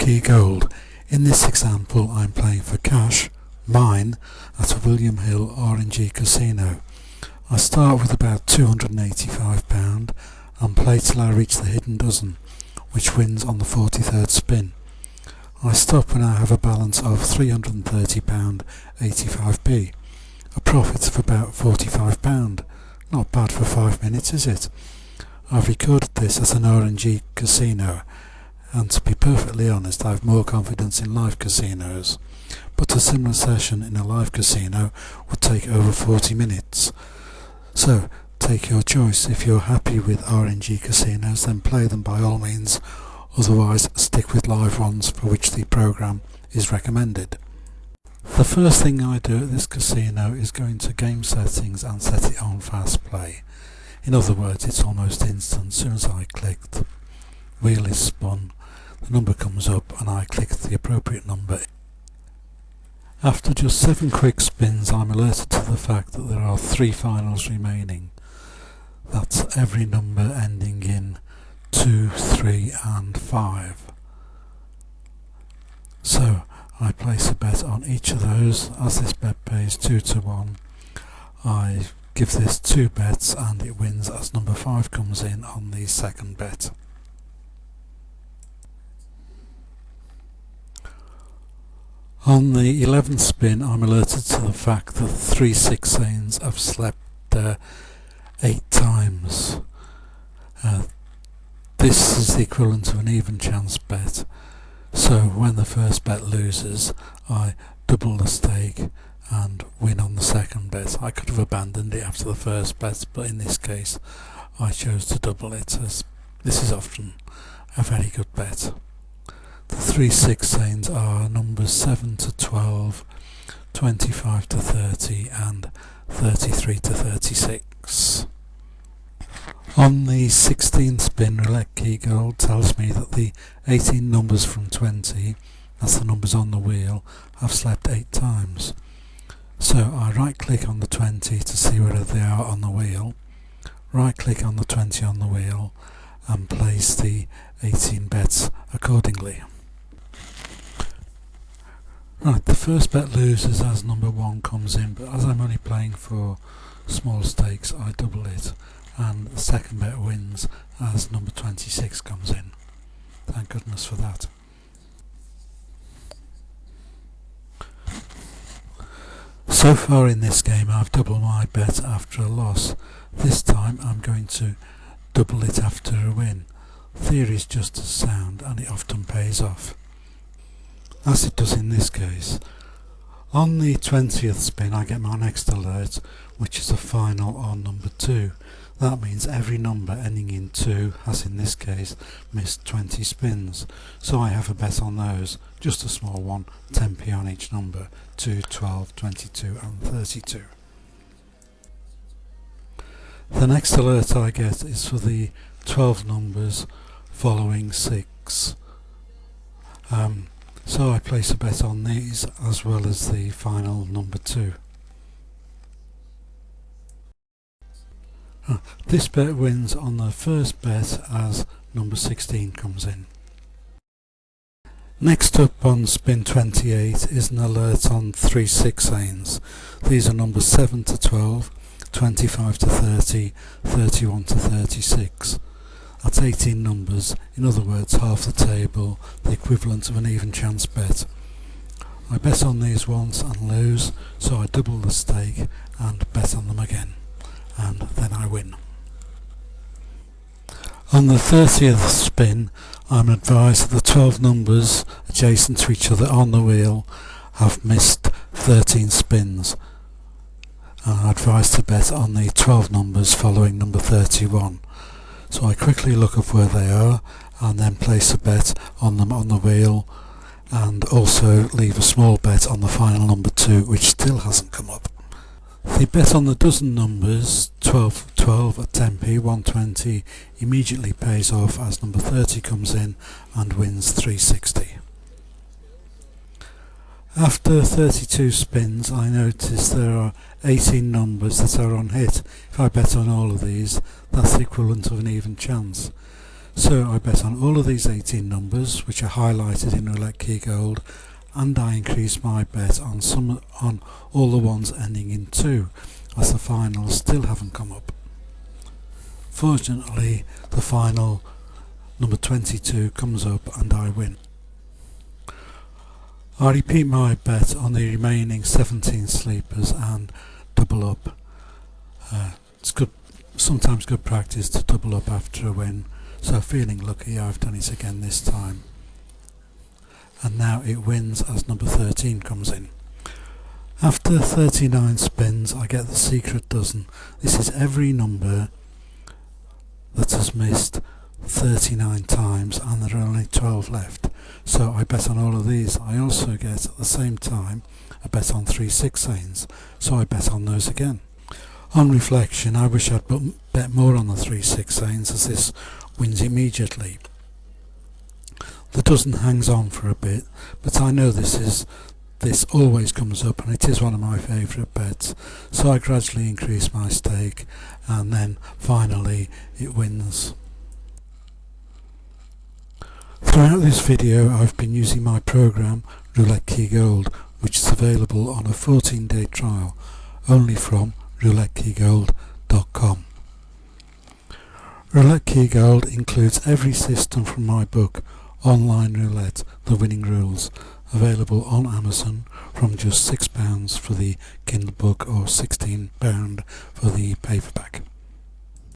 RouletteKeyGold. In this example I'm playing for cash, mine, at a William Hill RNG casino. I start with about £285 and play till I reach the hidden dozen, which wins on the 43rd spin. I stop when I have a balance of £330.85p, a profit of about £45. Not bad for 5 minutes, is it? I've recorded this as an RNG casino, and to be perfectly honest, I have more confidence in live casinos, but a similar session in a live casino would take over 40 minutes. So, take your choice. If you're happy with RNG casinos, then play them by all means, otherwise stick with live ones for which the program is recommended. The first thing I do at this casino is go into game settings and set it on fast play. In other words, it's almost instant. As soon as I click, the wheel is spun, the number comes up and I click the appropriate number. After just 7 quick spins, I'm alerted to the fact that there are 3 finals remaining. That's every number ending in 2, 3 and 5. So I place a bet on each of those. As this bet pays 2 to 1, I give this 2 bets and it wins as number 5 comes in on the second bet. On the 11th spin, I'm alerted to the fact that 3 Sixains have slept 8 times. This is the equivalent of an even chance bet. So when the first bet loses, I double the stake and win on the second bet. I could have abandoned it after the first bet, but in this case I chose to double it, as this is often a very good bet. The 3 Sixains are numbers 7 to 12, 25 to 30 and 33 to 36. On the 16th spin, RouletteKeyGold tells me that the 18 numbers from 20, that's the numbers on the wheel, have slept 8 times. So I right click on the 20 to see whether they are on the wheel, right click on the 20 on the wheel and place the 18 bets accordingly. Right, the first bet loses as number 1 comes in, but as I'm only playing for small stakes, I double it, and the second bet wins as number 26 comes in. Thank goodness for that. So far in this game I've doubled my bet after a loss. This time I'm going to double it after a win. Theory is just as sound and it often pays off, as it does in this case. On the 20th spin I get my next alert, which is a final on number 2. That means every number ending in 2 has in this case missed 20 spins. So I have a bet on those, just a small one, 10p on each number, 2, 12, 22 and 32. The next alert I get is for the 12 numbers following 6. So I place a bet on these as well as the final number 2. This bet wins on the first bet as number 16 comes in. Next up on spin 28 is an alert on 3 Sixains. These are numbers 7 to 12, 25 to 30, 31 to 36. That's 18 numbers, in other words half the table, the equivalent of an even chance bet. I bet on these once and lose, so I double the stake and bet on them again, and then I win. On the 30th spin I'm advised that the 12 numbers adjacent to each other on the wheel have missed 13 spins, and I'm advised to bet on the 12 numbers following number 31. So I quickly look up where they are and then place a bet on them on the wheel, and also leave a small bet on the final number 2, which still hasn't come up. The bet on the dozen numbers 12 at 10p, 120, immediately pays off as number 30 comes in and wins 360. After 32 spins I notice there are 18 numbers that are on hit. If I bet on all of these, that's the equivalent of an even chance. So I bet on all of these 18 numbers, which are highlighted in RouletteKeyGold, and I increase my bet on all the ones ending in 2, as the finals still haven't come up. Fortunately, the final number 22 comes up and I win. I repeat my bet on the remaining 17 sleepers and double up. It's sometimes good practice to double up after a win, so feeling lucky I've done it again this time. And now it wins as number 13 comes in. After 39 spins I get the secret dozen. This is every number that has missed 39 times, and there are only 12 left. So I bet on all of these. I also get at the same time a bet on 3 Sixains, so I bet on those again. On reflection, I wish I'd bet more on the 3 Sixains, as this wins immediately. The dozen hangs on for a bit, but I know this always comes up, and it is one of my favourite bets, so I gradually increase my stake, and then finally it wins. Throughout this video I've been using my program RouletteKeyGold, which is available on a 14-day trial only from RouletteKeyGold.com. RouletteKeyGold includes every system from my book Online Roulette, The Winning Rules, available on Amazon from just £6 for the Kindle book or £16 for the paperback.